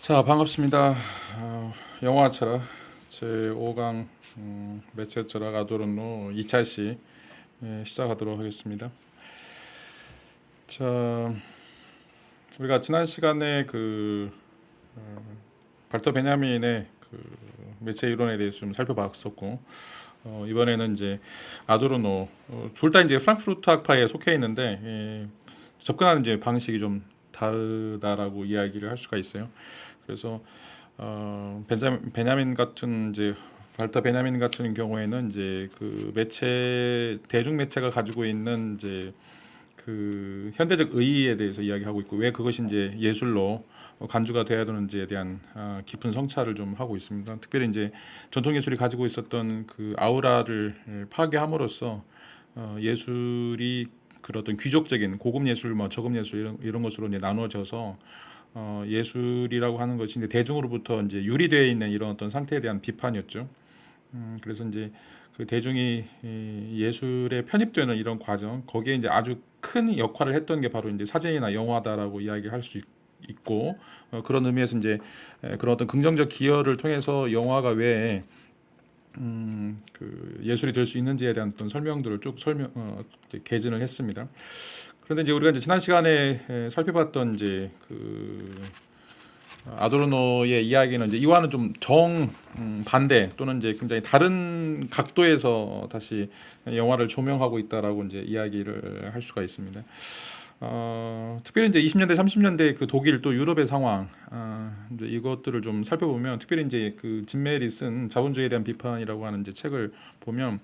자, 반갑습니다. 영화 철학 제5강 매체 철학 아도르노 2차 시 시작하도록 하겠습니다. 자, 우리가 지난 시간에 발터 베냐민의 매체 이론에 대해서 좀 살펴봤었고, 이번에는 이제 아도르노 둘 다 이제 프랑크푸르트 학파에 속해 있는데 접근하는 이제 방식이 좀 다르다라고 이야기를 할 수가 있어요. 그래서 베냐민 같은 이제 발터 베냐민 같은 경우에는 이제 그 매체 대중 매체가 가지고 있는 이제 그 현대적 의의에 대해서 이야기하고 있고, 왜 그것이 이제 예술로 간주가 돼야 되는지에 대한 깊은 성찰을 좀 하고 있습니다. 특별히 이제 전통 예술이 가지고 있었던 그 아우라를 파괴함으로써 예술이 그런 어떤 귀족적인 고급 예술, 뭐 저급 예술 이런 것으로 이제 나누어져서 예술이라고 하는 것이 이제 대중으로부터 이제 유리되어 있는 이런 어떤 상태에 대한 비판이었죠. 그래서 이제 그 대중이 예술에 편입되는 이런 과정, 거기에 이제 아주 큰 역할을 했던 게 바로 이제 사진이나 영화다라고 이야기할 수 있고, 그런 의미에서 이제 그런 어떤 긍정적 기여를 통해서 영화가 왜 그 예술이 될 수 있는지에 대한 어떤 설명들을 쭉 개진을 했습니다. 그런데 이제 우리가 이제 지난 시간에 살펴봤던 이제 그 아도르노의 이야기는 이제 이와는 좀 반대 또는 이제 굉장히 다른 각도에서 다시 영화를 조명하고 있다라고 이제 이야기를 할 수가 있습니다. 특별히 이제 20년대, 30년대 그 독일 또 유럽의 상황, 이제 이것들을 좀 살펴보면, 특별히 이제 그 짐 메일이 쓴 자본주의에 대한 비판이라고 하는 이제 책을 보면,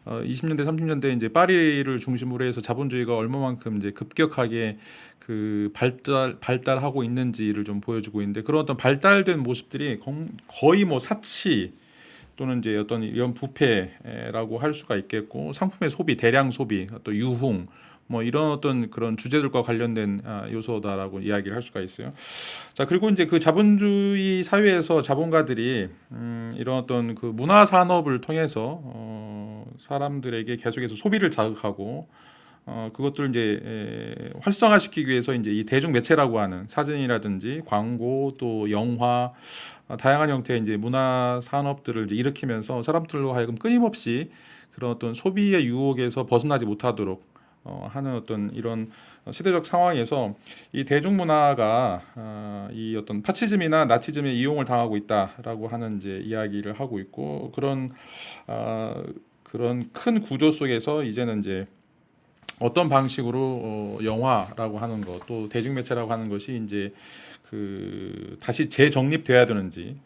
20년대, 30년대 이제 파리를 중심으로 해서 자본주의가 얼마만큼 이제 급격하게 그 발달하고 있는지를 좀 보여주고 있는데, 그런 어떤 발달된 모습들이 거의 뭐 사치 또는 이제 어떤 이런 부패라고 할 수가 있겠고, 상품의 소비, 대량 소비, 또 유흥, 뭐 이런 어떤 그런 주제들과 관련된 요소다라고 이야기를 할 수가 있어요. 자, 그리고 이제 그 자본주의 사회에서 자본가들이 이런 어떤 그 문화 산업을 통해서 사람들에게 계속해서 소비를 자극하고, 그것들을 이제 활성화시키기 위해서 이제 이 대중 매체라고 하는 사진이라든지 광고 또 영화, 다양한 형태의 이제 문화 산업들을 이제 일으키면서 사람들로 하여금 끊임없이 그런 어떤 소비의 유혹에서 벗어나지 못하도록 하는 어떤 이런 시대적 상황에서 이 대중문화가 이 어떤 파시즘이나 나치즘에 이용을 당하고 있다라고 하는 이제 이야기를 하고 있고, 그런 큰 구조 속에서 이제는 이제 어떤 방식으로 영화라고 하는 것, 또 대중매체라고 하는 것이 이제 그 다시 재정립돼야 되는지,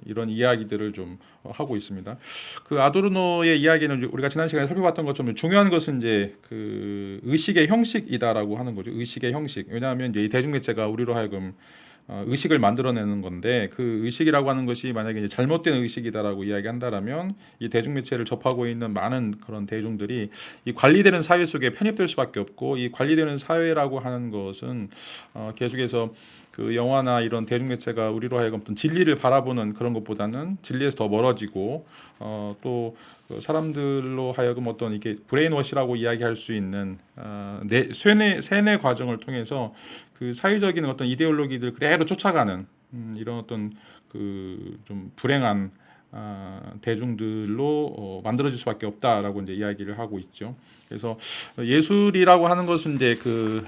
이런 이야기들을 좀 하고 있습니다. 그 아도르노의 이야기는 우리가 지난 시간에 살펴봤던 것처럼 중요한 것은 이제 그 의식의 형식이다라고 하는 거죠. 의식의 형식. 왜냐하면 이제 이 대중매체가 우리로 하여금 의식을 만들어내는 건데, 그 의식이라고 하는 것이 만약에 이제 잘못된 의식이다라고 이야기한다라면 이 대중매체를 접하고 있는 많은 그런 대중들이 이 관리되는 사회 속에 편입될 수밖에 없고, 이 관리되는 사회라고 하는 것은 계속해서 그 영화나 이런 대중매체가 우리로 하여금 어떤 진리를 바라보는 그런 것보다는 진리에서 더 멀어지고, 또 그 사람들로 하여금 어떤 이게 브레인워시라고 이야기할 수 있는 세뇌 과정을 통해서 그 사회적인 어떤 이데올로기들 그대로 쫓아가는 이런 어떤 그 좀 불행한 대중들로 만들어질 수밖에 없다라고 이제 이야기를 하고 있죠. 그래서 예술이라고 하는 것은 이제 그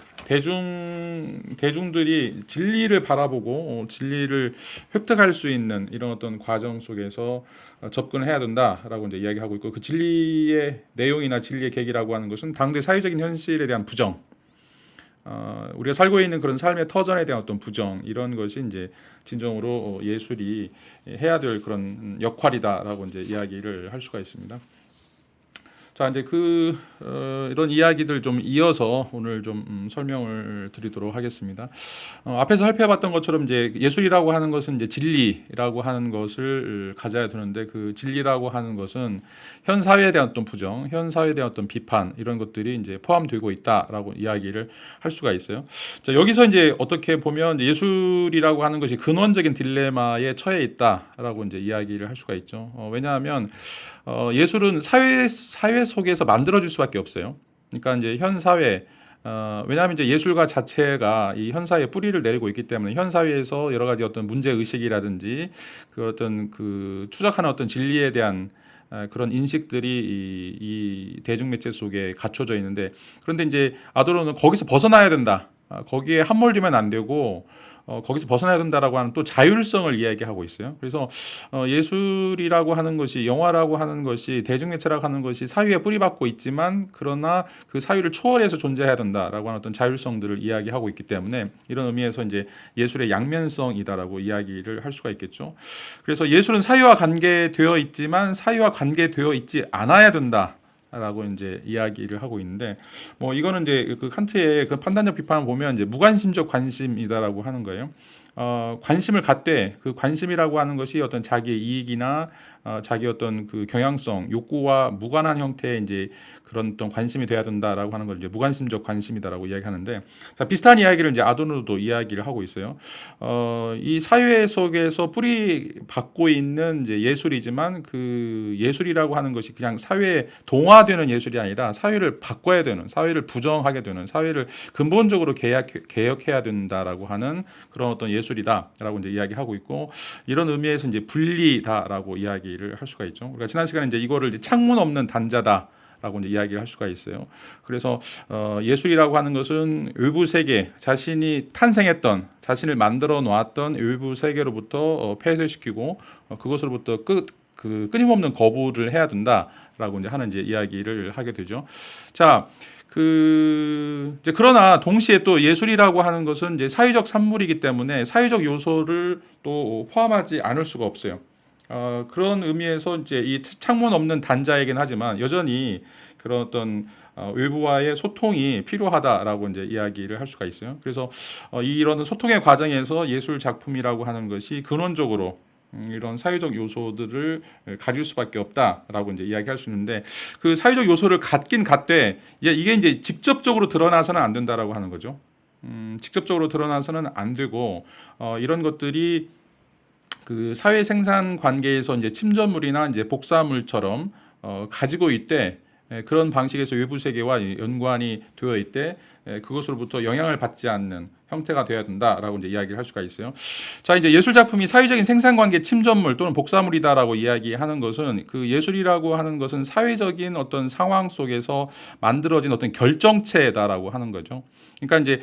대중들이 진리를 바라보고 진리를 획득할 수 있는 이런 어떤 과정 속에서 접근을 해야 된다라고 이제 이야기하고 있고, 그 진리의 내용이나 진리의 계기라고 하는 것은 당대 사회적인 현실에 대한 부정, 우리가 살고 있는 그런 삶의 터전에 대한 어떤 부정, 이런 것이 이제 진정으로 예술이 해야 될 그런 역할이다라고 이제 이야기를 할 수가 있습니다. 자, 이제 이런 이야기들 좀 이어서 오늘 좀 설명을 드리도록 하겠습니다. 앞에서 살펴봤던 것처럼 이제 예술이라고 하는 것은 이제 진리라고 하는 것을 가져야 되는데, 그 진리라고 하는 것은 현 사회에 대한 어떤 부정, 현 사회에 대한 어떤 비판, 이런 것들이 이제 포함되고 있다라고 이야기를 할 수가 있어요. 자, 여기서 이제 어떻게 보면 예술이라고 하는 것이 근원적인 딜레마에 처해 있다라고 이제 이야기를 할 수가 있죠. 왜냐하면 예술은 사회 속에서 만들어질 수밖에 없어요. 그러니까 이제 현 사회, 왜냐하면 이제 예술가 자체가 이 현사회에 뿌리를 내리고 있기 때문에 현사회에서 여러 가지 어떤 문제 의식이라든지 그 어떤 그 추적하는 어떤 진리에 대한 그런 인식들이 이 대중매체 속에 갖춰져 있는데, 그런데 이제 아도로는 거기서 벗어나야 된다. 거기에 함몰되면 안 되고 거기서 벗어나야 된다라고 하는 또 자율성을 이야기하고 있어요. 그래서 예술이라고 하는 것이, 영화라고 하는 것이, 대중매체라고 하는 것이 사유에 뿌리박고 있지만 그러나 그 사유를 초월해서 존재해야 된다라고 하는 어떤 자율성들을 이야기하고 있기 때문에 이런 의미에서 이제 예술의 양면성이다라고 이야기를 할 수가 있겠죠. 그래서 예술은 사유와 관계되어 있지만 사유와 관계되어 있지 않아야 된다. 라고 이제 이야기를 하고 있는데, 뭐 이거는 이제 그 칸트의 그 판단적 비판을 보면 이제 무관심적 관심이다라고 하는 거예요. 관심을 갖되 그 관심이라고 하는 것이 어떤 자기의 이익이나 자기 어떤 그 경향성, 욕구와 무관한 형태의 이제 그런 어떤 관심이 돼야 된다라고 하는 걸 이제 무관심적 관심이다라고 이야기하는데, 자, 비슷한 이야기를 이제 아도르도 이야기를 하고 있어요. 이 사회 속에서 뿌리 받고 있는 이제 예술이지만 그 예술이라고 하는 것이 그냥 사회에 동화되는 예술이 아니라 사회를 바꿔야 되는, 사회를 부정하게 되는, 사회를 근본적으로 개혁해야 된다라고 하는 그런 어떤 예술이다라고 이제 이야기하고 있고, 이런 의미에서 이제 분리다라고 이야기를 할 수가 있죠. 그러니까 지난 시간에 이제 이거를 이제 창문 없는 단자다. 라고 이제 이야기를 할 수가 있어요. 그래서 예술이라고 하는 것은 외부 세계, 자신이 탄생했던, 자신을 만들어 놓았던 외부 세계로부터 폐쇄시키고 그것으로부터 끊임없는 거부를 해야 된다라고 이제 하는 이제 이야기를 하게 되죠. 자, 이제 그러나 동시에 또 예술이라고 하는 것은 이제 사회적 산물이기 때문에 사회적 요소를 또 포함하지 않을 수가 없어요. 그런 의미에서 이제 이 창문 없는 단자이긴 하지만 여전히 그런 어떤 외부와의 소통이 필요하다라고 이제 이야기를 할 수가 있어요. 그래서 이런 소통의 과정에서 예술 작품이라고 하는 것이 근원적으로 이런 사회적 요소들을 가질 수밖에 없다라고 이제 이야기할 수 있는데, 그 사회적 요소를 갖긴 갖되 이게 이제 직접적으로 드러나서는 안 된다라고 하는 거죠. 직접적으로 드러나서는 안 되고 이런 것들이 그 사회 생산 관계에서 이제 침전물이나 이제 복사물처럼 가지고 있대, 그런 방식에서 외부 세계와 연관이 되어 있대, 그것으로부터 영향을 받지 않는 형태가 되어야 된다라고 이제 이야기를 할 수가 있어요. 자, 이제 예술 작품이 사회적인 생산 관계 침전물 또는 복사물이다라고 이야기하는 것은, 그 예술이라고 하는 것은 사회적인 어떤 상황 속에서 만들어진 어떤 결정체다라고 하는 거죠. 그러니까 이제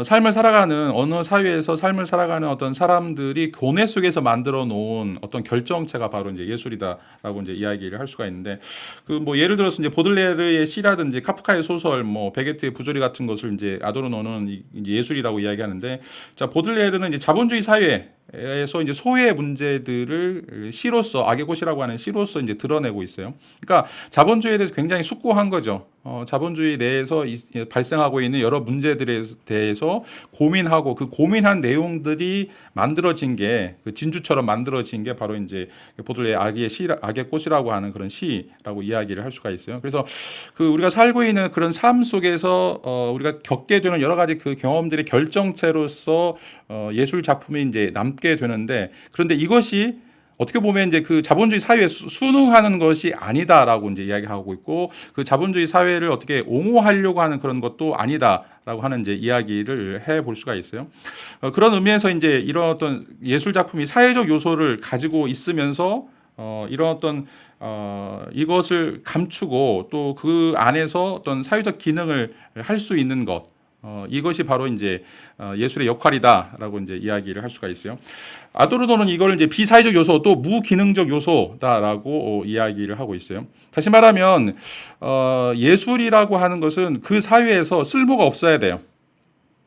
삶을 살아가는, 어느 사회에서 삶을 살아가는 어떤 사람들이 교내 속에서 만들어 놓은 어떤 결정체가 바로 이제 예술이다라고 이제 이야기를 할 수가 있는데, 그 뭐 예를 들어서 이제 보들레르의 시라든지 카프카의 소설, 뭐 베게트의 부조리 같은 것을 이제 아도르노는 이제 예술이라고 이야기하는데, 자, 보들레르는 이제 자본주의 사회에서 이제 소외의 문제들을 시로서, 악의 꽃이라고 하는 시로서 이제 드러내고 있어요. 그러니까 자본주의에 대해서 굉장히 숙고한 거죠. 자본주의 내에서 발생하고 있는 여러 문제들에 대해서 고민하고, 그 고민한 내용들이 만들어진 게, 그 진주처럼 만들어진 게 바로 이제 보들레의 악의 꽃이라고 하는 그런 시라고 이야기를 할 수가 있어요. 그래서 그 우리가 살고 있는 그런 삶 속에서 우리가 겪게 되는 여러 가지 그 경험들의 결정체로서 예술 작품이 이제 남게 되는데, 그런데 이것이 어떻게 보면 이제 그 자본주의 사회에 순응하는 것이 아니다라고 이제 이야기하고 있고, 그 자본주의 사회를 어떻게 옹호하려고 하는 그런 것도 아니다라고 하는 이제 이야기를 해볼 수가 있어요. 그런 의미에서 이제 이런 어떤 예술 작품이 사회적 요소를 가지고 있으면서 이런 어떤 이것을 감추고 또 그 안에서 어떤 사회적 기능을 할 수 있는 것, 이것이 바로 이제 예술의 역할이다라고 이제 이야기를 할 수가 있어요. 아도르노는 이걸 이제 비사회적 요소, 또 무기능적 요소다라고 이야기를 하고 있어요. 다시 말하면 예술이라고 하는 것은 그 사회에서 쓸모가 없어야 돼요.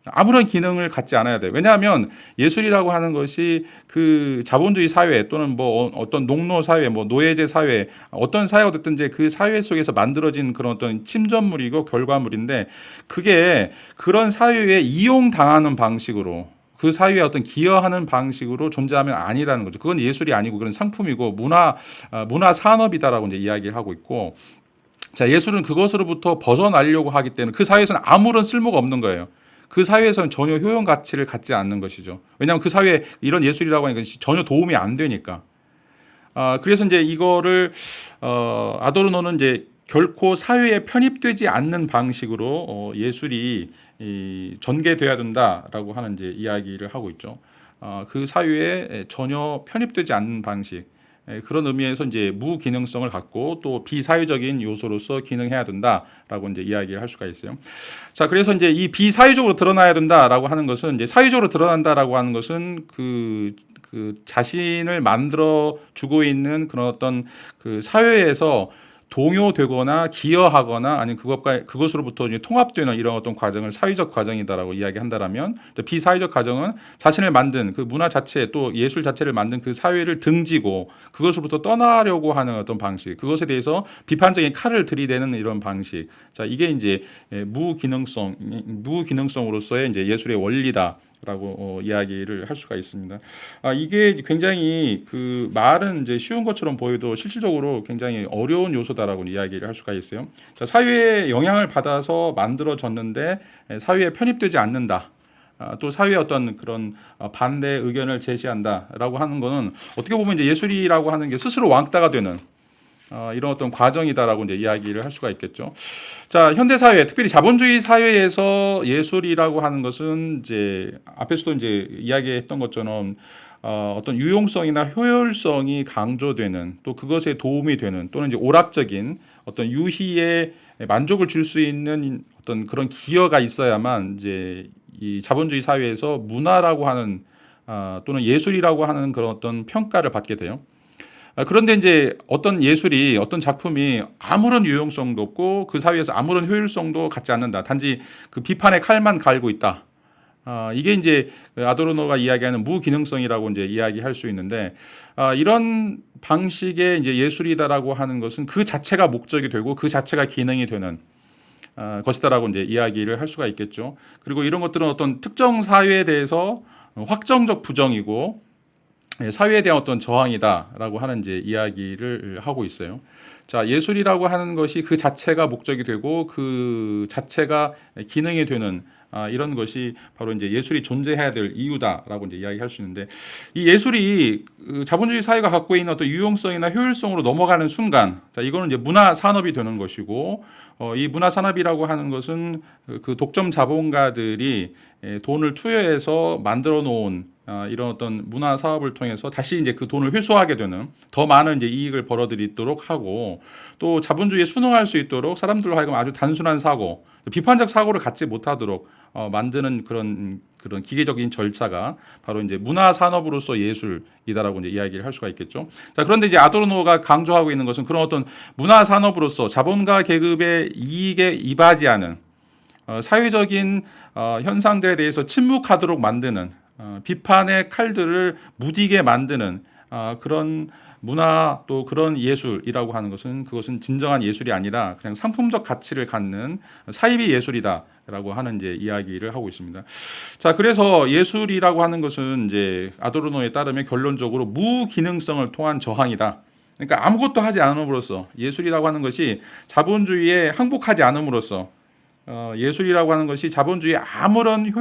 아무런 기능을 갖지 않아야 돼요. 왜냐하면 예술이라고 하는 것이 그 자본주의 사회 또는 뭐 어떤 농노 사회, 뭐 노예제 사회, 어떤 사회가 됐든지 그 사회 속에서 만들어진 그런 어떤 침전물이고 결과물인데, 그게 그런 사회에 이용당하는 방식으로, 그 사회에 어떤 기여하는 방식으로 존재하면 아니라는 거죠. 그건 예술이 아니고 그런 상품이고 문화 산업이다라고 이제 이야기를 하고 있고, 자, 예술은 그것으로부터 벗어나려고 하기 때문에 그 사회에서는 아무런 쓸모가 없는 거예요. 그 사회에서는 전혀 효용 가치를 갖지 않는 것이죠. 왜냐하면 그 사회에 이런 예술이라고 하는 것이 전혀 도움이 안 되니까. 그래서 이제 이거를 아도르노는 이제 결코 사회에 편입되지 않는 방식으로 예술이 전개돼야 된다라고 하는 이제 이야기를 하고 있죠. 그 사회에 전혀 편입되지 않는 방식. 그런 의미에서 이제 무기능성을 갖고 또 비사회적인 요소로서 기능해야 된다라고 이제 이야기를 할 수가 있어요. 자, 그래서 이제 이 비사회적으로 드러나야 된다라고 하는 것은 이제 사회적으로 드러난다라고 하는 것은 그 자신을 만들어 주고 있는 그런 어떤 그 사회에서 동요되거나 기여하거나 아니면 그것으로부터 이제 통합되는 이런 어떤 과정을 사회적 과정이다라고 이야기한다라면, 비사회적 과정은 자신을 만든 그 문화 자체 또 예술 자체를 만든 그 사회를 등지고 그것으로부터 떠나려고 하는 어떤 방식, 그것에 대해서 비판적인 칼을 들이대는 이런 방식. 자, 이게 이제 무기능성으로서의 이제 예술의 원리다. 라고 이야기를 할 수가 있습니다. 이게 굉장히 그 말은 이제 쉬운 것처럼 보여도 실질적으로 굉장히 어려운 요소다라고 이야기를 할 수가 있어요. 자, 사회에 영향을 받아서 만들어졌는데 사회에 편입되지 않는다. 또 사회의 어떤 그런 반대 의견을 제시한다라고 하는 거는 어떻게 보면 이제 예술이라고 하는 게 스스로 왕따가 되는 이런 어떤 과정이다라고 이제 이야기를 할 수가 있겠죠. 자, 현대 사회, 특별히 자본주의 사회에서 예술이라고 하는 것은 이제 앞에서도 이제 이야기했던 것처럼 어떤 유용성이나 효율성이 강조되는, 또 그것에 도움이 되는, 또는 이제 오락적인 어떤 유희에 만족을 줄 수 있는 어떤 그런 기여가 있어야만 이제 이 자본주의 사회에서 문화라고 하는 또는 예술이라고 하는 그런 어떤 평가를 받게 돼요. 그런데 이제 어떤 예술이, 어떤 작품이 아무런 유용성도 없고 그 사회에서 아무런 효율성도 갖지 않는다. 단지 그 비판의 칼만 갈고 있다. 이게 이제 아도르노가 이야기하는 무기능성이라고 이제 이야기할 수 있는데, 이런 방식의 이제 예술이다라고 하는 것은 그 자체가 목적이 되고 그 자체가 기능이 되는 것이다라고 이제 이야기를 할 수가 있겠죠. 그리고 이런 것들은 어떤 특정 사회에 대해서 확정적 부정이고 사회에 대한 어떤 저항이다라고 하는 이제 이야기를 하고 있어요. 자, 예술이라고 하는 것이 그 자체가 목적이 되고 그 자체가 기능이 되는 이런 것이 바로 이제 예술이 존재해야 될 이유다라고 이제 이야기할 수 있는데, 이 예술이 자본주의 사회가 갖고 있는 어떤 유용성이나 효율성으로 넘어가는 순간, 자, 이거는 이제 문화 산업이 되는 것이고, 이 문화 산업이라고 하는 것은 그 독점 자본가들이 돈을 투여해서 만들어 놓은 이런 어떤 문화 사업을 통해서 다시 이제 그 돈을 회수하게 되는, 더 많은 이제 이익을 벌어들이도록 하고, 또 자본주의에 순응할 수 있도록 사람들로 하여금 아주 단순한 사고, 비판적 사고를 갖지 못하도록 만드는 그런 기계적인 절차가 바로 이제 문화 산업으로서 예술이다라고 이제 이야기를 할 수가 있겠죠. 자, 그런데 이제 아도르노가 강조하고 있는 것은 그런 어떤 문화 산업으로서 자본가 계급의 이익에 이바지하는 사회적인 현상들에 대해서 침묵하도록 만드는, 비판의 칼들을 무디게 만드는 그런 문화, 또 그런 예술이라고 하는 것은, 그것은 진정한 예술이 아니라 그냥 상품적 가치를 갖는 사이비 예술이다라고 하는 이제 이야기를 하고 있습니다. 자, 그래서 예술이라고 하는 것은 이제 아도르노에 따르면 결론적으로 무기능성을 통한 저항이다. 그러니까 아무것도 하지 않음으로써, 예술이라고 하는 것이 자본주의에 항복하지 않음으로써, 예술이라고 하는 것이 자본주의에 아무런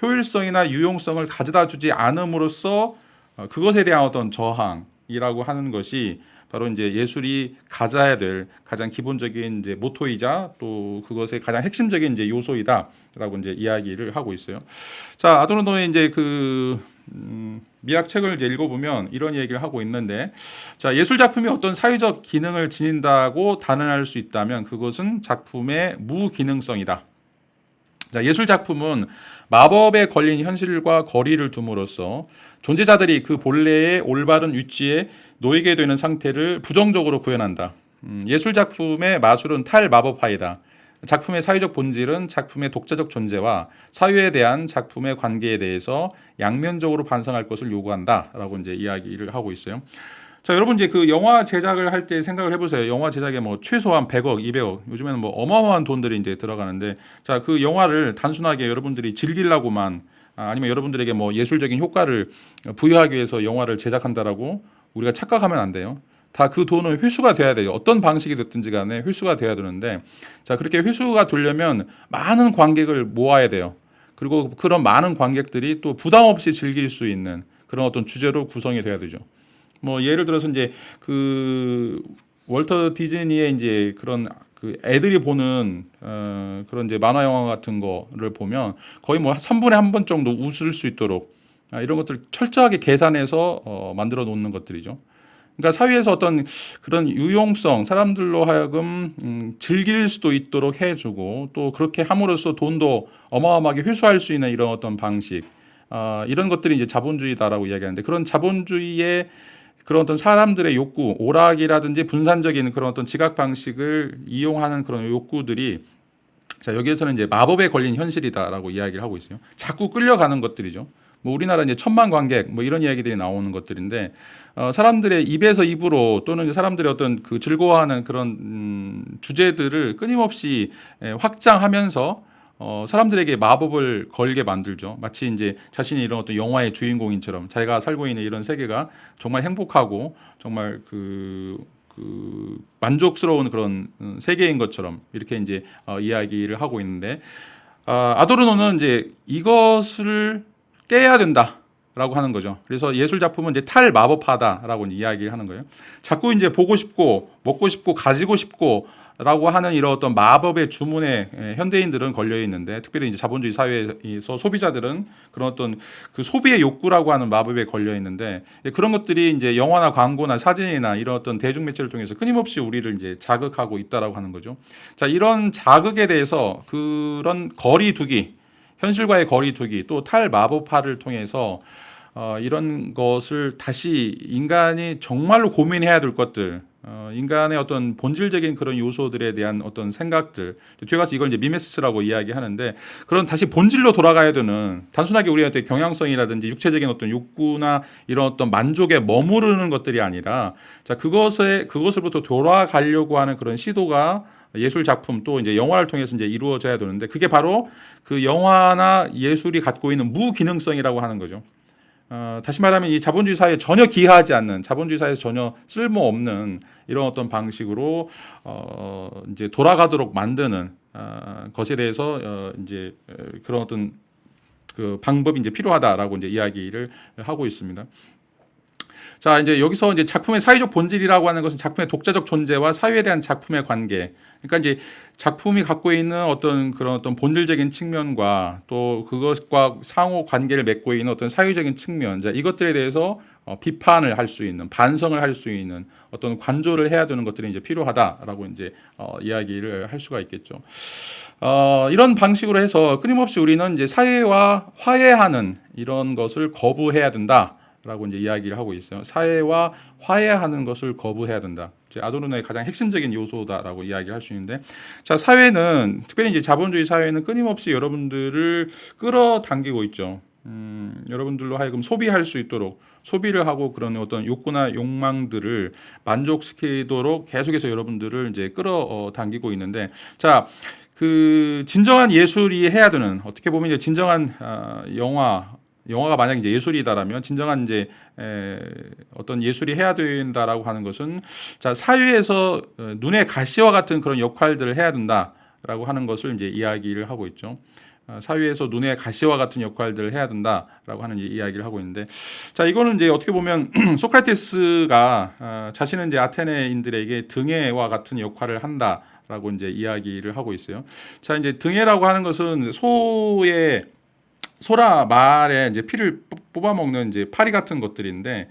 효율성이나 유용성을 가져다 주지 않음으로써 그것에 대한 어떤 저항이라고 하는 것이 바로 이제 예술이 가져야 될 가장 기본적인 이제 모토이자 또 그것의 가장 핵심적인 이제 요소이다라고 이제 이야기를 하고 있어요. 자, 아도르노의 이제 미학 책을 이제 읽어보면 이런 얘기를 하고 있는데, 자, 예술 작품이 어떤 사회적 기능을 지닌다고 단언할 수 있다면 그것은 작품의 무기능성이다. 자, 예술 작품은 마법에 걸린 현실과 거리를 둠으로써 존재자들이 그 본래의 올바른 위치에 놓이게 되는 상태를 부정적으로 구현한다. 예술 작품의 마술은 탈마법화이다. 작품의 사회적 본질은 작품의 독자적 존재와 사회에 대한 작품의 관계에 대해서 양면적으로 반성할 것을 요구한다라고 이제 이야기를 하고 있어요. 자, 여러분 이제 그 영화 제작을 할 때 생각을 해보세요. 영화 제작에 뭐 최소한 100억, 200억, 요즘에는 뭐 어마어마한 돈들이 이제 들어가는데, 자, 그 영화를 단순하게 여러분들이 즐기려고만, 아니면 여러분들에게 뭐 예술적인 효과를 부여하기 위해서 영화를 제작한다라고 우리가 착각하면 안 돼요. 다 그 돈은 회수가 돼야 돼요. 어떤 방식이 됐든지 간에 회수가 돼야 되는데, 자, 그렇게 회수가 되려면 많은 관객을 모아야 돼요. 그리고 그런 많은 관객들이 또 부담 없이 즐길 수 있는 그런 어떤 주제로 구성이 돼야 되죠. 뭐 예를 들어서 이제 월터 디즈니의 이제 그런 그 애들이 보는 그런 이제 만화 영화 같은 거를 보면 거의 뭐 3분에 한 번 정도 웃을 수 있도록 이런 것들 철저하게 계산해서 만들어 놓는 것들이죠. 그러니까 사회에서 어떤 그런 유용성, 사람들로 하여금 즐길 수도 있도록 해주고 또 그렇게 함으로써 돈도 어마어마하게 회수할 수 있는 이런 어떤 방식, 이런 것들이 이제 자본주의다라고 이야기하는데 그런 자본주의의 그런 어떤 사람들의 욕구, 오락이라든지 분산적인 그런 어떤 지각 방식을 이용하는 그런 욕구들이 자, 여기에서는 이제 마법에 걸린 현실이다라고 이야기를 하고 있어요. 자꾸 끌려가는 것들이죠. 뭐 우리나라 이제 천만 관객 뭐 이런 이야기들이 나오는 것들인데 사람들의 입에서 입으로 또는 이제 사람들의 어떤 그 즐거워하는 그런 주제들을 끊임없이 확장하면서 사람들에게 마법을 걸게 만들죠. 마치 이제 자신이 이런 어떤 영화의 주인공인처럼 자기가 살고 있는 이런 세계가 정말 행복하고 정말 그 만족스러운 그런 세계인 것처럼 이렇게 이제 이야기를 하고 있는데 아도르노는 이제 이것을 깨야 된다라고 하는 거죠. 그래서 예술 작품은 이제 탈마법하다라고 이야기를 하는 거예요. 자꾸 이제 보고 싶고 먹고 싶고 가지고 싶고 라고 하는 이런 어떤 마법의 주문에 현대인들은 걸려 있는데 특별히 이제 자본주의 사회에서 소비자들은 그런 어떤 그 소비의 욕구라고 하는 마법에 걸려 있는데 그런 것들이 이제 영화나 광고나 사진이나 이런 어떤 대중 매체를 통해서 끊임없이 우리를 이제 자극하고 있다라고 하는 거죠. 자, 이런 자극에 대해서 그런 거리두기, 현실과의 거리두기 또 탈마법화를 통해서 이런 것을 다시 인간이 정말로 고민해야 될 것들, 인간의 어떤 본질적인 그런 요소들에 대한 어떤 생각들, 뒤에 가서 이걸 이제 미메시스라고 이야기하는데 그런 다시 본질로 돌아가야 되는 단순하게 우리가 경향성이라든지 육체적인 어떤 욕구나 이런 어떤 만족에 머무르는 것들이 아니라 자 그것으로부터 돌아가려고 하는 그런 시도가 예술 작품 또 이제 영화를 통해서 이제 이루어져야 되는데 그게 바로 그 영화나 예술이 갖고 있는 무기능성이라고 하는 거죠. 다시 말하면 이 자본주의 사회에 전혀 기하지 않는 자본주의 사회에서 전혀 쓸모없는 이런 어떤 방식으로 이제 돌아가도록 만드는 것에 대해서 이제 그런 어떤 그 방법이 이제 필요하다라고 이제 이야기를 하고 있습니다. 자, 이제 여기서 이제 작품의 사회적 본질이라고 하는 것은 작품의 독자적 존재와 사회에 대한 작품의 관계. 그러니까 이제 작품이 갖고 있는 어떤 그런 어떤 본질적인 측면과 또 그것과 상호 관계를 맺고 있는 어떤 사회적인 측면. 자, 이것들에 대해서 비판을 할 수 있는, 반성을 할 수 있는 어떤 관조를 해야 되는 것들이 이제 필요하다라고 이제 이야기를 할 수가 있겠죠. 이런 방식으로 해서 끊임없이 우리는 이제 사회와 화해하는 이런 것을 거부해야 된다. 라고 이제 이야기를 하고 있어요. 사회와 화해하는 것을 거부해야 된다. 아도르노의 가장 핵심적인 요소다라고 이야기를 할 수 있는데, 자 사회는 특별히 이제 자본주의 사회는 끊임없이 여러분들을 끌어당기고 있죠. 여러분들로 하여금 소비할 수 있도록 소비를 하고 그런 어떤 욕구나 욕망들을 만족시키도록 계속해서 여러분들을 이제 끌어당기고 있는데, 자. 그 진정한 예술이 해야 되는 어떻게 보면 이제 진정한 영화가 만약 이제 예술이다라면 진정한 이제 어떤 예술이 해야 된다라고 하는 것은 자 사회에서 눈의 가시와 같은 그런 역할들을 해야 된다라고 하는 것을 이제 이야기를 하고 있죠. 사회에서 눈의 가시와 같은 역할들을 해야 된다라고 하는 이야기를 하고 있는데 자 이거는 이제 어떻게 보면 소크라테스가 자신은 이제 아테네인들에게 등해와 같은 역할을 한다라고 이제 이야기를 하고 있어요. 자 이제 등해라고 하는 것은 소라 말에 이제 피를 뽑아먹는 이제 파리 같은 것들인데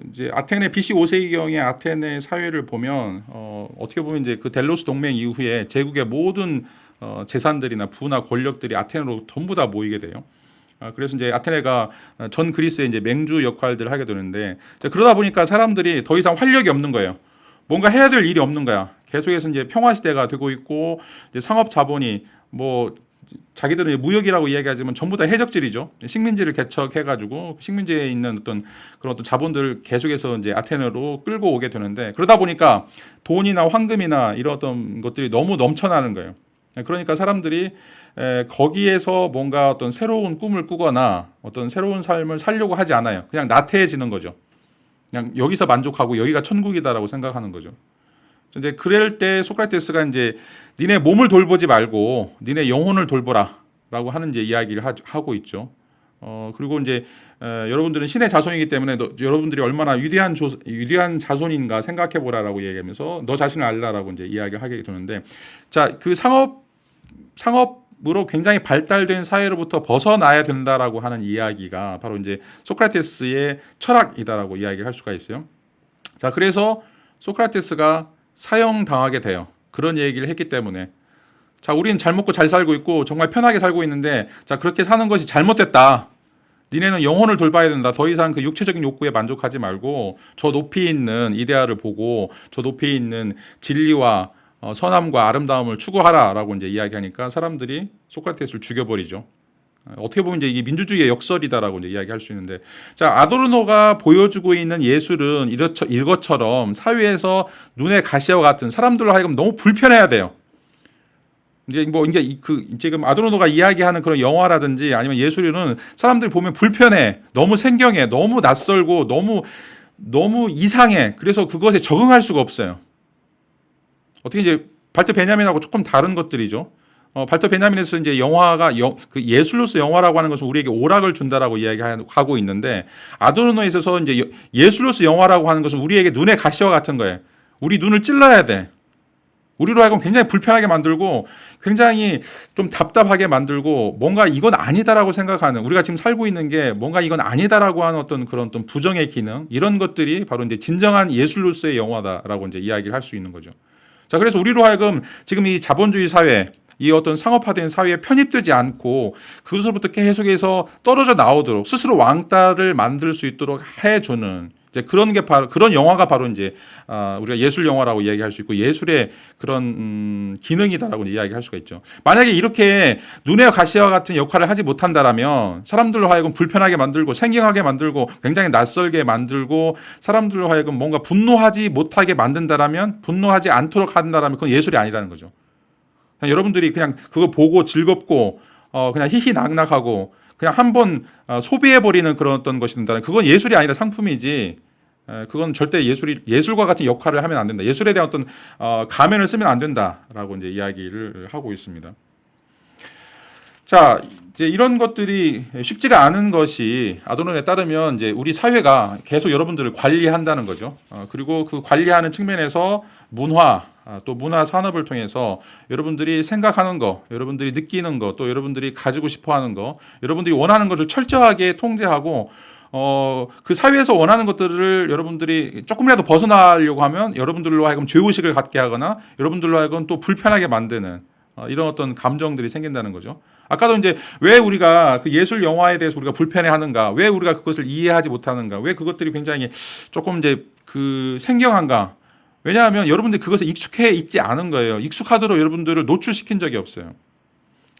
이제 아테네 BC 5세기경의 아테네 사회를 보면 어떻게 보면 이제 그 델로스 동맹 이후에 제국의 모든 재산들이나 부나 권력들이 아테네로 전부 다 모이게 돼요. 그래서 이제 아테네가 전 그리스의 이제 맹주 역할들을 하게 되는데 그러다 보니까 사람들이 더 이상 활력이 없는 거예요. 뭔가 해야 될 일이 없는 거야. 계속해서 이제 평화 시대가 되고 있고 이제 상업 자본이 뭐 자기들은 무역이라고 이야기하지만 전부 다 해적질이죠. 식민지를 개척해가지고 식민지에 있는 그런 어떤 자본들을 계속해서 이제 아테네로 끌고 오게 되는데 그러다 보니까 돈이나 황금이나 이런 어떤 것들이 너무 넘쳐나는 거예요. 그러니까 사람들이 거기에서 뭔가 어떤 새로운 꿈을 꾸거나 어떤 새로운 삶을 살려고 하지 않아요. 그냥 나태해지는 거죠. 그냥 여기서 만족하고 여기가 천국이다라고 생각하는 거죠. 이제 그럴 때 소크라테스가 이제 니네 몸을 돌보지 말고 니네 영혼을 돌보라라고 하는 이제 이야기를 하고 있죠. 그리고 이제 여러분들은 신의 자손이기 때문에 여러분들이 얼마나 위대한 자손인가 생각해 보라라고 얘기하면서 너 자신을 알라라고 이제 이야기를 하게 되는데, 자, 그 상업으로 굉장히 발달된 사회로부터 벗어나야 된다라고 하는 이야기가 바로 이제 소크라테스의 철학이다라고 이야기를 할 수가 있어요. 자, 그래서 소크라테스가 사형당하게 돼요. 그런 얘기를 했기 때문에, 자, 우리는 잘 먹고 잘 살고 있고 정말 편하게 살고 있는데, 자, 그렇게 사는 것이 잘못됐다. 니네는 영혼을 돌봐야 된다. 더 이상 그 육체적인 욕구에 만족하지 말고 저 높이 있는 이데아를 보고 저 높이 있는 진리와 선함과 아름다움을 추구하라라고 이제 이야기하니까 사람들이 소크라테스를 죽여버리죠. 어떻게 보면 이제 이게 민주주의의 역설이다라고 이제 이야기할 수 있는데, 자, 아도르노가 보여주고 있는 예술은 이것처럼 사회에서 눈에 가시와 같은 사람들로 하여금 너무 불편해야 돼요. 이제 지금 아도르노가 이야기하는 그런 영화라든지 아니면 예술은 사람들이 보면 불편해, 너무 생경해, 너무 낯설고 너무 이상해. 그래서 그것에 적응할 수가 없어요. 어떻게 이제 발터 베냐민하고 조금 다른 것들이죠. 발터 베냐민에서 이제 영화가 그 예술로서 영화라고 하는 것은 우리에게 오락을 준다라고 이야기하고 있는데, 아도르노에 있어서 이제 예술로서 영화라고 하는 것은 우리에게 눈에 가시와 같은 거예요. 우리 눈을 찔러야 돼. 우리로 하여금 굉장히 불편하게 만들고 굉장히 좀 답답하게 만들고 뭔가 이건 아니다라고 생각하는, 우리가 지금 살고 있는 게 뭔가 이건 아니다라고 하는 어떤 그런 어떤 부정의 기능, 이런 것들이 바로 이제 진정한 예술로서의 영화다라고 이제 이야기를 할 수 있는 거죠. 자, 그래서 우리로 하여금 지금 이 자본주의 사회, 이 어떤 상업화된 사회에 편입되지 않고 그것으로부터 계속해서 떨어져 나오도록 스스로 왕따를 만들 수 있도록 해주는, 이제 그런 게 바로, 그런 영화가 바로 이제 우리가 예술 영화라고 이야기할 수 있고 예술의 그런 기능이다라고 이야기할 수가 있죠. 만약에 이렇게 눈의 가시와 같은 역할을 하지 못한다라면 사람들로 하여금 불편하게 만들고 생경하게 만들고 굉장히 낯설게 만들고 사람들로 하여금 뭔가 분노하지 못하게 만든다라면, 분노하지 않도록 한다라면 그건 예술이 아니라는 거죠. 그냥 여러분들이 그냥 그거 보고 즐겁고 그냥 희희낙낙하고 그냥 한번 소비해버리는 그런 어떤 것이 된다면 그건 예술이 아니라 상품이지, 그건 절대 예술과 같은 역할을 하면 안 된다. 예술에 대한 어떤 가면을 쓰면 안 된다라고 이제 이야기를 하고 있습니다. 자, 이제 이런 것들이 쉽지가 않은 것이 아도르노에 따르면 이제 우리 사회가 계속 여러분들을 관리한다는 거죠. 그리고 그 관리하는 측면에서 또 문화 산업을 통해서 여러분들이 생각하는 거, 여러분들이 느끼는 거, 또 여러분들이 가지고 싶어하는 거, 여러분들이 원하는 것을 철저하게 통제하고 그 사회에서 원하는 것들을 여러분들이 조금이라도 벗어나려고 하면 여러분들로 하여금 죄의식을 갖게 하거나 여러분들로 하여금 또 불편하게 만드는 이런 어떤 감정들이 생긴다는 거죠. 아까도 이제 왜 우리가 그 예술 영화에 대해서 우리가 불편해하는가, 왜 우리가 그것을 이해하지 못하는가, 왜 그것들이 굉장히 조금 이제 그 생경한가? 왜냐하면 여러분들이 그것에 익숙해 있지 않은 거예요. 익숙하도록 여러분들을 노출시킨 적이 없어요.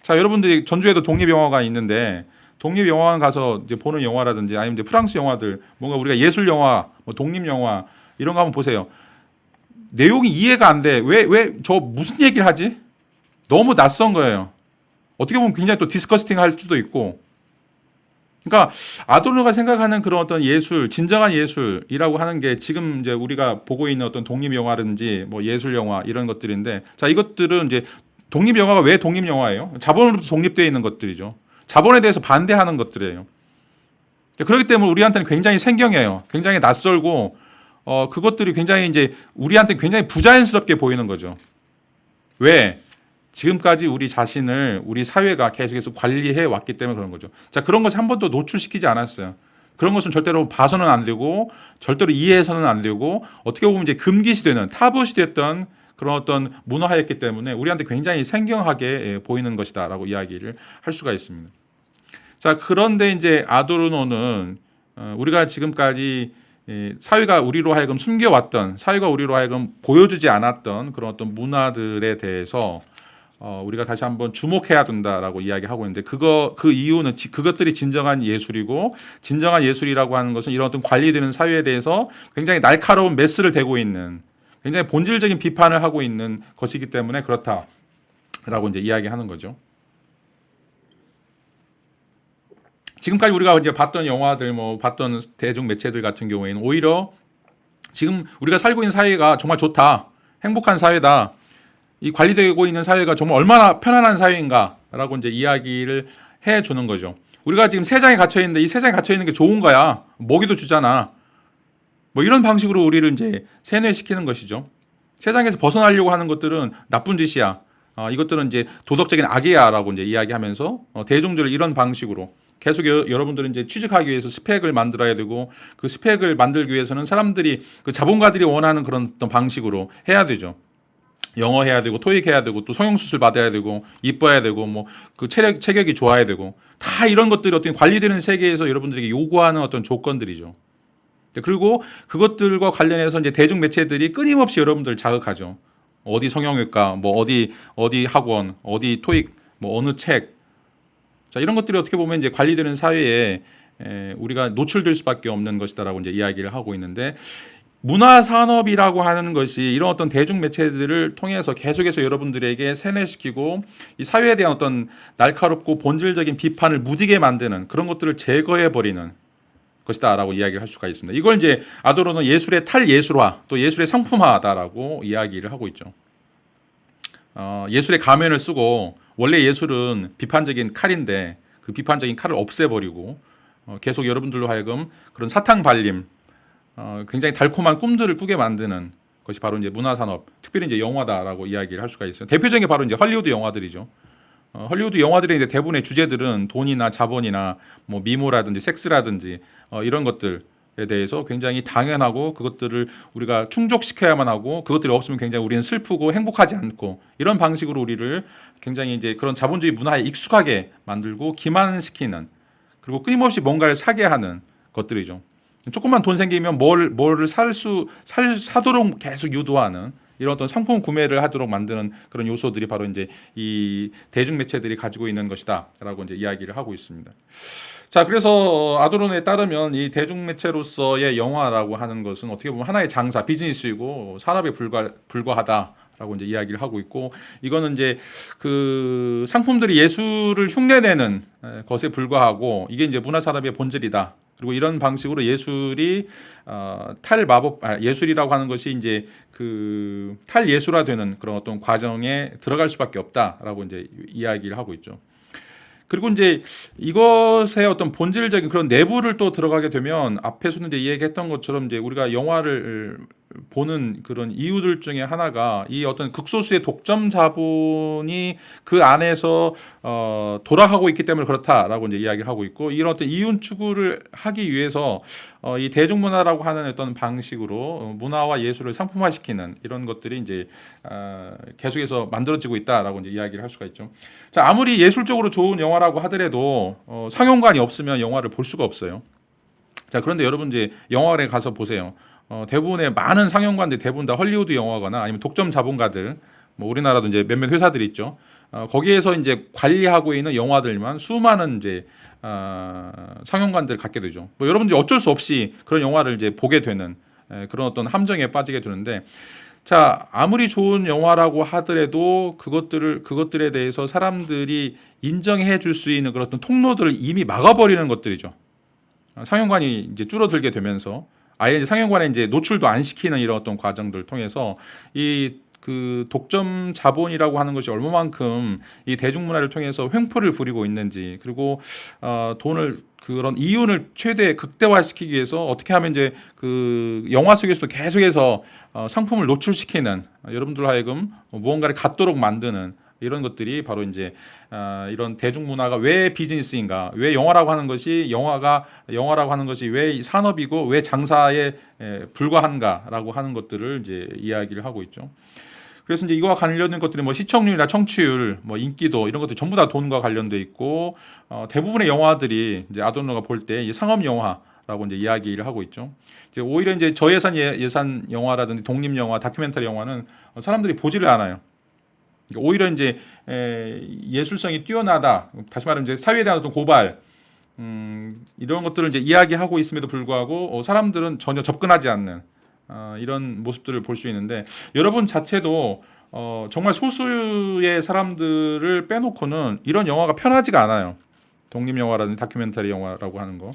자, 여러분들이 전주에도 독립영화가 있는데 독립영화관 가서 이제 보는 영화라든지 아니면 이제 프랑스 영화들, 뭔가 우리가 예술 영화, 뭐 독립 영화 이런 거 한번 보세요. 내용이 이해가 안 돼. 왜 저 무슨 얘기를 하지? 너무 낯선 거예요. 어떻게 보면 굉장히 또 디스커스팅 할 수도 있고. 그러니까 아도르노가 생각하는 그런 어떤 예술, 진정한 예술이라고 하는 게 지금 이제 우리가 보고 있는 어떤 독립 영화든지 뭐 예술 영화 이런 것들인데, 자, 이것들은 이제 독립 영화가 왜 독립 영화예요? 자본으로부터 독립되어 있는 것들이죠. 자본에 대해서 반대하는 것들이에요. 그렇기 때문에 우리한테는 굉장히 생경해요. 굉장히 낯설고 그것들이 굉장히 이제 우리한테 굉장히 부자연스럽게 보이는 거죠. 왜? 지금까지 우리 자신을 우리 사회가 계속해서 관리해 왔기 때문에 그런 거죠. 자, 그런 것이 한 번도 노출시키지 않았어요. 그런 것은 절대로 봐서는 안 되고 절대로 이해해서는 안 되고 어떻게 보면 이제 금기시되는 타부시됐던 그런 어떤 문화였기 때문에 우리한테 굉장히 생경하게 보이는 것이다라고 이야기를 할 수가 있습니다. 자, 그런데 이제 아도르노는 우리가 지금까지 사회가 우리로 하여금 숨겨왔던, 사회가 우리로 하여금 보여주지 않았던 그런 어떤 문화들에 대해서 우리가 다시 한번 주목해야 된다라고 이야기하고 있는데, 그 이유는 그것들이 진정한 예술이고, 진정한 예술이라고 하는 것은 이런 어떤 관리되는 사회에 대해서 굉장히 날카로운 메스를 대고 있는, 굉장히 본질적인 비판을 하고 있는 것이기 때문에 그렇다라고 이제 이야기하는 거죠. 지금까지 우리가 이제 봤던 영화들, 봤던 대중 매체들 같은 경우에는 오히려 지금 우리가 살고 있는 사회가 정말 좋다, 행복한 사회다, 이 관리되고 있는 사회가 정말 얼마나 편안한 사회인가라고 이제 이야기를 해주는 거죠. 우리가 지금 세상에 갇혀 있는데 이 세상에 갇혀 있는 게 좋은 거야. 먹이도 주잖아. 뭐 이런 방식으로 우리를 이제 세뇌시키는 것이죠. 세상에서 벗어나려고 하는 것들은 나쁜 짓이야. 이것들은 이제 도덕적인 악이야라고 이제 이야기하면서 대중들을 이런 방식으로 계속 여러분들은 이제 취직하기 위해서 스펙을 만들어야 되고 그 스펙을 만들기 위해서는 사람들이 그 자본가들이 원하는 그런 어떤 방식으로 해야 되죠. 영어 해야 되고 토익 해야 되고 또 성형수술 받아야 되고 이뻐야 되고 뭐 그 체격이 좋아야 되고 다 이런 것들이 어떤 관리되는 세계에서 여러분들에게 요구하는 어떤 조건들이죠. 그리고 그것들과 관련해서 이제 대중 매체들이 끊임없이 여러분들을 자극하죠. 어디 성형외과, 뭐 어디 학원, 어디 토익, 뭐 어느 책. 자, 이런 것들이 어떻게 보면 이제 관리되는 사회에 우리가 노출될 수밖에 없는 것이다라고 이제 이야기를 하고 있는데 문화 산업이라고 하는 것이 이런 어떤 대중 매체들을 통해서 계속해서 여러분들에게 세뇌시키고 이 사회에 대한 어떤 날카롭고 본질적인 비판을 무디게 만드는 그런 것들을 제거해 버리는 것이다라고 이야기를 할 수가 있습니다. 이걸 이제 아도로는 예술의 탈예술화, 또 예술의 상품화다라고 이야기를 하고 있죠. 예술의 가면을 쓰고 원래 예술은 비판적인 칼인데 그 비판적인 칼을 없애버리고 계속 여러분들로 하여금 그런 사탕 발림, 굉장히 달콤한 꿈들을 꾸게 만드는 것이 바로 이제 문화산업, 특별히 이제 영화다라고 이야기를 할 수가 있어요. 대표적인 게 바로 이제 헐리우드 영화들이죠. 헐리우드 영화들의 이제 대부분의 주제들은 돈이나 자본이나 뭐 미모라든지 섹스라든지 이런 것들에 대해서 굉장히 당연하고 그것들을 우리가 충족시켜야만 하고 그것들이 없으면 굉장히 우리는 슬프고 행복하지 않고 이런 방식으로 우리를 굉장히 이제 그런 자본주의 문화에 익숙하게 만들고 기만시키는 그리고 끊임없이 뭔가를 사게 하는 것들이죠. 조금만 돈 생기면 뭐를 사도록 계속 유도하는 이런 어떤 상품 구매를 하도록 만드는 그런 요소들이 바로 이제 이 대중 매체들이 가지고 있는 것이다라고 이제 이야기를 하고 있습니다. 자, 그래서 아도론에 따르면 이 대중 매체로서의 영화라고 하는 것은 어떻게 보면 하나의 장사, 비즈니스이고 산업에 불과하다라고 이제 이야기를 하고 있고 이거는 이제 그 상품들이 예술을 흉내내는 것에 불과하고 이게 이제 문화 산업의 본질이다. 그리고 이런 방식으로 예술이 예술이라고 하는 것이 이제 그 탈예술화되는 그런 어떤 과정에 들어갈 수밖에 없다라고 이제 이야기를 하고 있죠. 그리고 이제 이것의 어떤 본질적인 그런 내부를 또 들어가게 되면 앞에서는 이제 얘기했던 것처럼 이제 우리가 영화를 보는 그런 이유들 중에 하나가 이 어떤 극소수의 독점 자본이 그 안에서 돌아가고 있기 때문에 그렇다라고 이제 이야기를 하고 있고 이런 어떤 이윤 추구를 하기 위해서 이 대중문화라고 하는 어떤 방식으로 문화와 예술을 상품화시키는 이런 것들이 이제 계속해서 만들어지고 있다라고 이제 이야기를 할 수가 있죠. 자, 아무리 예술적으로 좋은 영화라고 하더라도 상영관이 없으면 영화를 볼 수가 없어요. 자, 그런데 여러분 이제 영화관에 가서 보세요. 대부분의 많은 상영관들 대부분 다 헐리우드 영화거나 아니면 독점 자본가들, 뭐 우리나라도 이제 몇몇 회사들이 있죠. 거기에서 이제 관리하고 있는 영화들만 수많은 이제 상영관들 갖게 되죠. 뭐 여러분들이 어쩔 수 없이 그런 영화를 이제 보게 되는 그런 어떤 함정에 빠지게 되는데, 자, 아무리 좋은 영화라고 하더라도 그것들에 대해서 사람들이 인정해 줄 수 있는 그런 어떤 통로들을 이미 막아버리는 것들이죠. 상영관이 이제 줄어들게 되면서 아예 이제 상영관에 이제 노출도 안 시키는 이런 어떤 과정들을 통해서 이 그 독점 자본이라고 하는 것이 얼마만큼 이 대중문화를 통해서 횡포를 부리고 있는지 그리고 돈을 그런 이윤을 최대 극대화시키기 위해서 어떻게 하면 이제 그 영화 속에서도 계속해서 상품을 노출시키는 여러분들 하여금 무언가를 갖도록 만드는 이런 것들이 바로 이제 이런 대중문화가 왜 비즈니스인가, 왜 영화라고 하는 것이 영화라고 하는 것이 왜 산업이고 왜 장사에 불과한가라고 하는 것들을 이제 이야기를 하고 있죠. 그래서 이제 이거와 관련된 것들이 뭐 시청률이나 청취율, 뭐 인기도 이런 것들 전부 다 돈과 관련돼 있고 대부분의 영화들이 이제 아도르노가 볼 때 상업 영화라고 이제 이야기를 하고 있죠. 이제 오히려 이제 저예산 예산 영화라든지 독립 영화, 다큐멘터리 영화는 사람들이 보지를 않아요. 오히려 이제 예술성이 뛰어나다. 다시 말하면 이제 사회에 대한 어떤 고발, 이런 것들을 이제 이야기하고 있음에도 불구하고 사람들은 전혀 접근하지 않는 이런 모습들을 볼 수 있는데 여러분 자체도 정말 소수의 사람들을 빼놓고는 이런 영화가 편하지가 않아요. 독립 영화라든지 다큐멘터리 영화라고 하는 거.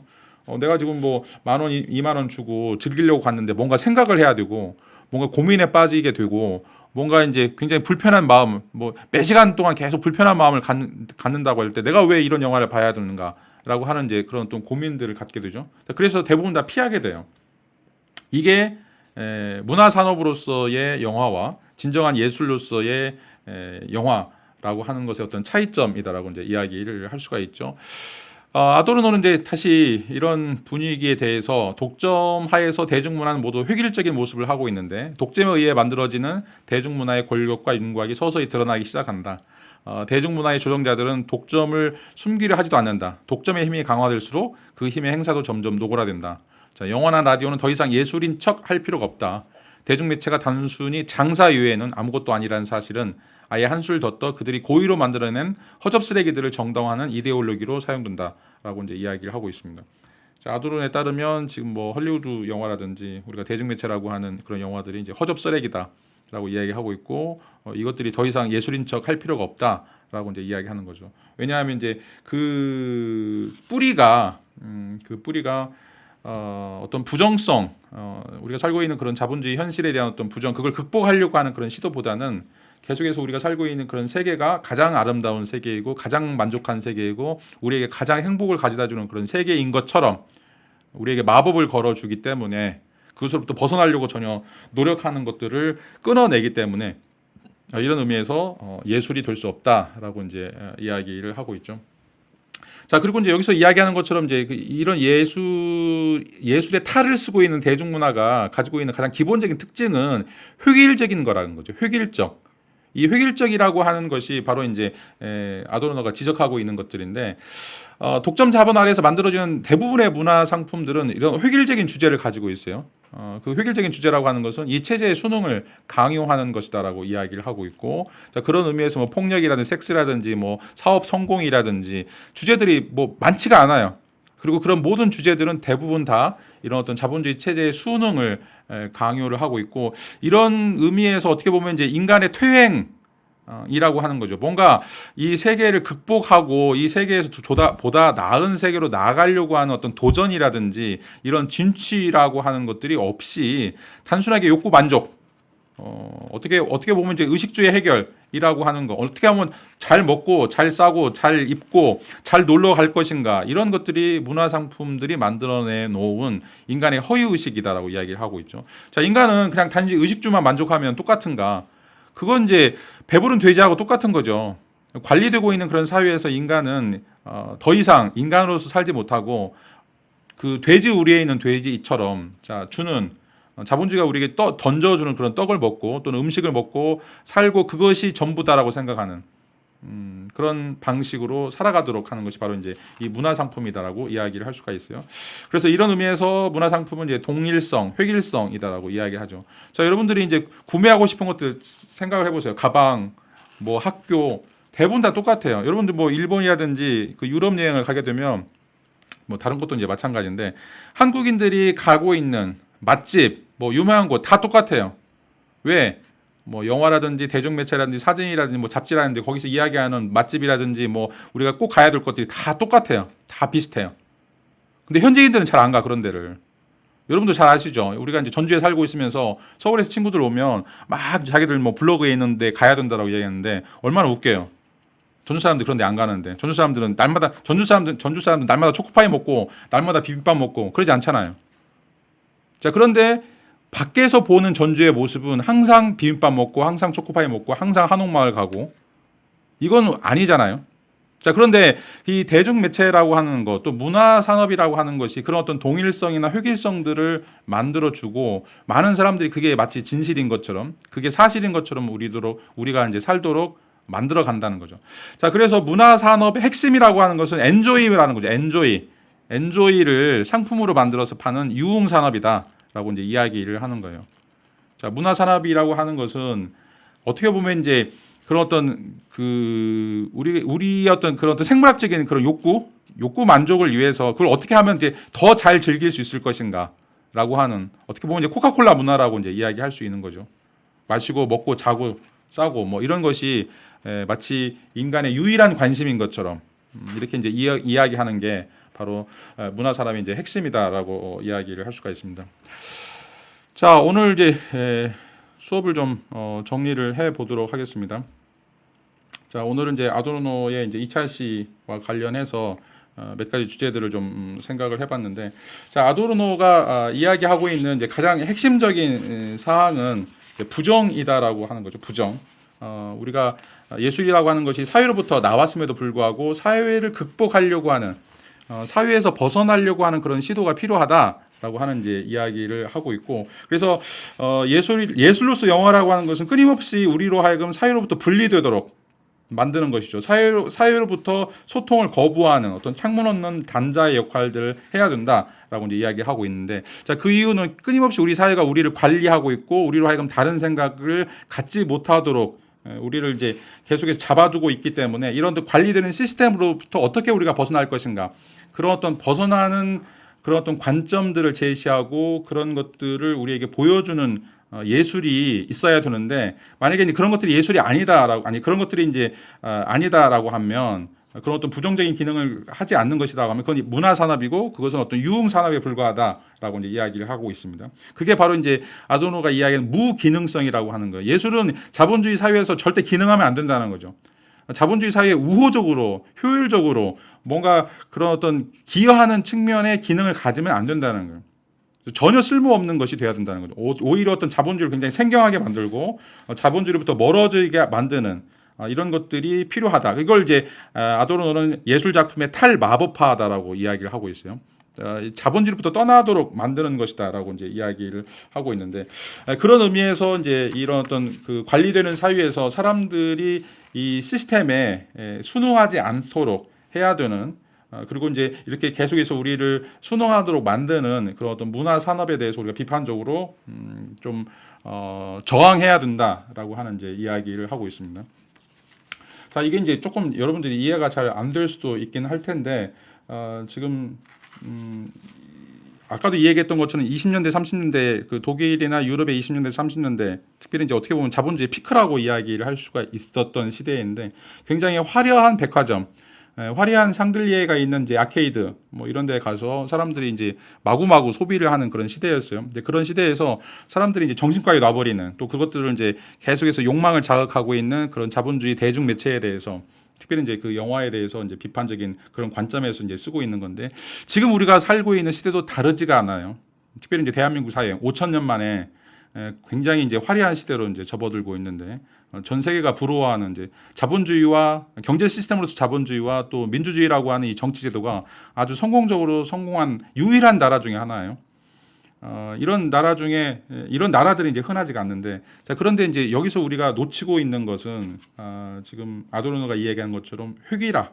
내가 지금 뭐 10,000원, 20,000원 주고 즐기려고 갔는데 뭔가 생각을 해야 되고 뭔가 고민에 빠지게 되고 뭔가 이제 굉장히 불편한 마음, 뭐 몇 시간 동안 계속 불편한 마음을 갖는다고 할 때 내가 왜 이런 영화를 봐야 되는가? 라고 하는 이제 그런 또 고민들을 갖게 되죠. 그래서 대부분 다 피하게 돼요. 이게 문화 산업으로서의 영화와 진정한 예술로서의 영화라고 하는 것의 어떤 차이점이다라고 이제 이야기를 할 수가 있죠. 아도르노는 이제 다시 이런 분위기에 대해서 독점 하에서 대중문화는 모두 획일적인 모습을 하고 있는데 독점에 의해 만들어지는 대중문화의 권력과 윤곽이 서서히 드러나기 시작한다. 대중문화의 조정자들은 독점을 숨기려 하지도 않는다. 독점의 힘이 강화될수록 그 힘의 행사도 점점 노골화된다. 자, 영화나 라디오는 더 이상 예술인 척 할 필요가 없다. 대중매체가 단순히 장사 이외에는 아무것도 아니라는 사실은 아예 한술 더 떠 그들이 고의로 만들어낸 허접 쓰레기들을 정당화하는 이데올로기로 사용된다라고 이제 이야기를 하고 있습니다. 자, 아도론에 따르면 지금 뭐 헐리우드 영화라든지 우리가 대중매체라고 하는 그런 영화들이 이제 허접 쓰레기다라고 이야기하고 있고 이것들이 더 이상 예술인 척 할 필요가 없다라고 이제 이야기하는 거죠. 왜냐하면 이제 그 뿌리가 어떤 부정성, 우리가 살고 있는 그런 자본주의 현실에 대한 어떤 부정, 그걸 극복하려고 하는 그런 시도보다는 계속해서 우리가 살고 있는 그런 세계가 가장 아름다운 세계이고 가장 만족한 세계이고 우리에게 가장 행복을 가져다주는 그런 세계인 것처럼 우리에게 마법을 걸어주기 때문에 그것으로부터 벗어나려고 전혀 노력하는 것들을 끊어내기 때문에 이런 의미에서 예술이 될 수 없다라고 이제 이야기를 하고 있죠. 자, 그리고 이제 여기서 이야기하는 것처럼 이제 이런 예술의 탈을 쓰고 있는 대중문화가 가지고 있는 가장 기본적인 특징은 획일적인 거라는 거죠. 획일적. 이 획일적이라고 하는 것이 바로 이제 아도르노가 지적하고 있는 것들인데 독점 자본 아래에서 만들어지는 대부분의 문화 상품들은 이런 획일적인 주제를 가지고 있어요. 그 획일적인 주제라고 하는 것은 이 체제의 수능을 강요하는 것이다라고 이야기를 하고 있고, 자, 그런 의미에서 뭐 폭력이라든지 섹스라든지 뭐 사업 성공이라든지 주제들이 뭐 많지가 않아요. 그리고 그런 모든 주제들은 대부분 다 이런 어떤 자본주의 체제의 수능을 강요를 하고 있고, 이런 의미에서 어떻게 보면 이제 인간의 퇴행이라고 하는 거죠. 뭔가 이 세계를 극복하고 이 세계에서 보다 나은 세계로 나아가려고 하는 어떤 도전이라든지 이런 진취라고 하는 것들이 없이 단순하게 욕구 만족, 어떻게 보면 이제 의식주의 해결이라고 하는 거, 어떻게 하면 잘 먹고 잘 싸고 잘 입고 잘 놀러 갈 것인가, 이런 것들이 문화 상품들이 만들어내 놓은 인간의 허위 의식이다라고 이야기를 하고 있죠. 자, 인간은 그냥 단지 의식주만 만족하면 똑같은가? 그건 이제 배부른 돼지하고 똑같은 거죠. 관리되고 있는 그런 사회에서 인간은 더 이상 인간으로서 살지 못하고 그 돼지 우리에 있는 돼지처럼 주는 자본주의가 우리에게 던져주는 그런 떡을 먹고 또는 음식을 먹고 살고 그것이 전부다라고 생각하는 그런 방식으로 살아가도록 하는 것이 바로 이제 이 문화 상품이다라고 이야기를 할 수가 있어요. 그래서 이런 의미에서 문화 상품은 이제 동일성, 획일성이다라고 이야기하죠. 자, 여러분들이 이제 구매하고 싶은 것들 생각을 해보세요. 가방, 뭐 학교 대부분 다 똑같아요. 여러분들 뭐 일본이라든지 그 유럽 여행을 가게 되면 뭐 다른 곳도 이제 마찬가지인데 한국인들이 가고 있는 맛집, 뭐 유명한 곳 다 똑같아요. 왜? 뭐 영화라든지 대중매체라든지 사진이라든지 뭐 잡지라든지 거기서 이야기하는 맛집이라든지 뭐 우리가 꼭 가야 될 것들이 다 똑같아요. 다 비슷해요. 근데 현지인들은 잘 안 가, 그런 데를. 여러분도 잘 아시죠? 우리가 이제 전주에 살고 있으면서 서울에서 친구들 오면 막 자기들 뭐 블로그에 있는데 가야 된다라고 이야기하는데 얼마나 웃겨요. 전주 사람들 그런 데 안 가는데. 전주 사람들은 전주 사람들 날마다 초코파이 먹고 날마다 비빔밥 먹고 그러지 않잖아요. 자, 그런데 밖에서 보는 전주의 모습은 항상 비빔밥 먹고 항상 초코파이 먹고 항상 한옥마을 가고 이건 아니잖아요. 자, 그런데 이 대중매체라고 하는 것, 또 문화산업이라고 하는 것이 그런 어떤 동일성이나 획일성들을 만들어주고 많은 사람들이 그게 마치 진실인 것처럼 그게 사실인 것처럼 우리가 이제 살도록 만들어 간다는 거죠. 자, 그래서 문화산업의 핵심이라고 하는 것은 엔조이라는 거죠. 엔조이를 상품으로 만들어서 파는 유흥산업이다라고 이제 이야기를 하는 거예요. 자, 문화산업이라고 하는 것은 어떻게 보면 이제 그런 어떤 우리 어떤 그런 어떤 생물학적인 그런 욕구 만족을 위해서 그걸 어떻게 하면 이제 더 잘 즐길 수 있을 것인가라고 하는, 어떻게 보면 이제 코카콜라 문화라고 이제 이야기할 수 있는 거죠. 마시고 먹고 자고 싸고 뭐 이런 것이 마치 인간의 유일한 관심인 것처럼 이렇게 이제 이야기하는 게 바로 문화 산업의 이제 핵심이다라고 이야기를 할 수가 있습니다. 자, 오늘 이제 수업을 좀 정리를 해 보도록 하겠습니다. 자, 오늘은 이제 아도르노의 이제 2차 시와 관련해서 몇 가지 주제들을 좀 생각을 해봤는데, 자, 아도르노가 이야기하고 있는 이제 가장 핵심적인 사항은 이제 부정이다라고 하는 거죠. 부정. 우리가 예술이라고 하는 것이 사회로부터 나왔음에도 불구하고 사회를 극복하려고 하는, 사회에서 벗어나려고 하는 그런 시도가 필요하다라고 하는 이제 이야기를 하고 있고, 그래서 예술로서 영화라고 하는 것은 끊임없이 우리로 하여금 사회로부터 분리되도록 만드는 것이죠. 사회로부터 소통을 거부하는 어떤 창문 없는 단자의 역할들을 해야 된다라고 이제 이야기하고 있는데, 자, 그 이유는 끊임없이 우리 사회가 우리를 관리하고 있고 우리로 하여금 다른 생각을 갖지 못하도록 우리를 이제 계속해서 잡아두고 있기 때문에, 이런 관리되는 시스템으로부터 어떻게 우리가 벗어날 것인가, 그런 어떤 벗어나는 그런 어떤 관점들을 제시하고 그런 것들을 우리에게 보여주는 예술이 있어야 되는데, 만약에 이제 그런 것들이 예술이 아니다라고, 그런 것들이 이제 아니다라고 하면, 그런 어떤 부정적인 기능을 하지 않는 것이다라고 하면 그건 문화 산업이고 그것은 어떤 유흥 산업에 불과하다라고 이제 이야기를 하고 있습니다. 그게 바로 이제 아도노가 이야기하는 무기능성이라고 하는 거예요. 예술은 자본주의 사회에서 절대 기능하면 안 된다는 거죠. 자본주의 사회에 우호적으로 효율적으로 뭔가 그런 어떤 기여하는 측면의 기능을 가지면 안 된다는 거예요. 전혀 쓸모없는 것이 돼야 된다는 거죠. 오히려 어떤 자본주의를 굉장히 생경하게 만들고 자본주의로부터 멀어지게 만드는 이런 것들이 필요하다. 이걸 이제 아도르노는 예술 작품의 탈마법화다라고 이야기를 하고 있어요. 자본주의로부터 떠나도록 만드는 것이다라고 이제 이야기를 하고 있는데, 그런 의미에서 이제 이런 어떤 그 관리되는 사회에서 사람들이 이 시스템에 순응하지 않도록 해야 되는, 그리고 이제 이렇게 계속해서 우리를 순응하도록 만드는 그런 어떤 문화 산업에 대해서 우리가 비판적으로 좀 저항해야 된다라고 하는 이제 이야기를 하고 있습니다. 자, 이게 이제 조금 여러분들이 이해가 잘 안 될 수도 있긴 할 텐데, 지금 아까도 이야기했던 것처럼 20년대, 30년대 그 독일이나 유럽의 20년대, 30년대, 특별히 이제 어떻게 보면 자본주의 피크라고 이야기를 할 수가 있었던 시대인데, 굉장히 화려한 백화점, 화려한 샹들리에가 있는 이제 아케이드 뭐 이런 데 가서 사람들이 이제 마구마구 소비를 하는 그런 시대였어요. 근데 그런 시대에서 사람들이 이제 정신과에 놔버리는, 또 그것들을 이제 계속해서 욕망을 자극하고 있는 그런 자본주의 대중 매체에 대해서, 특별히 이제 그 영화에 대해서 이제 비판적인 그런 관점에서 이제 쓰고 있는 건데, 지금 우리가 살고 있는 시대도 다르지가 않아요. 특별히 이제 대한민국 사회 5천 년 만에 굉장히 이제 화려한 시대로 이제 접어들고 있는데, 전 세계가 부러워하는 이제 자본주의와 경제 시스템으로서 자본주의와 또 민주주의라고 하는 이 정치 제도가 아주 성공적으로 성공한 유일한 나라 중에 하나예요. 이런 나라 중에 이런 나라들이 이제 흔하지가 않는데, 자, 그런데 이제 여기서 우리가 놓치고 있는 것은 지금 아도르노가 이야기한 것처럼 회귀라,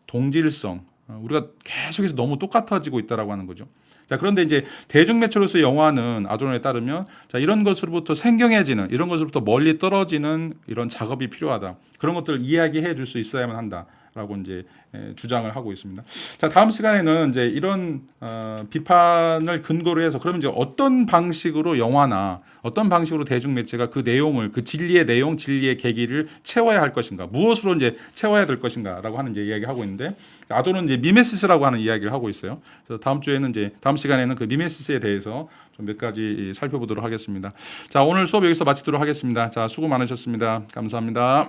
동질성, 우리가 계속해서 너무 똑같아지고 있다라고 하는 거죠. 자, 그런데 이제 대중매체로서 영화는 아도르노에 따르면, 자, 이런 것으로부터 생경해지는, 이런 것으로부터 멀리 떨어지는 이런 작업이 필요하다. 그런 것들을 이야기해 줄 수 있어야만 한다라고 이제 주장을 하고 있습니다. 자, 다음 시간에는 이제 이런 비판을 근거로 해서, 그러면 이제 어떤 방식으로 영화나 어떤 방식으로 대중매체가 그 내용을, 그 진리의 내용, 진리의 계기를 채워야 할 것인가, 무엇으로 이제 채워야 될 것인가라고 하는 이제 이야기하고 있는데, 아도는 이제 미메시스라고 하는 이야기를 하고 있어요. 그래서 다음 시간에는 그 미메시스에 대해서 좀 몇 가지 살펴보도록 하겠습니다. 자, 오늘 수업 여기서 마치도록 하겠습니다. 자, 수고 많으셨습니다. 감사합니다.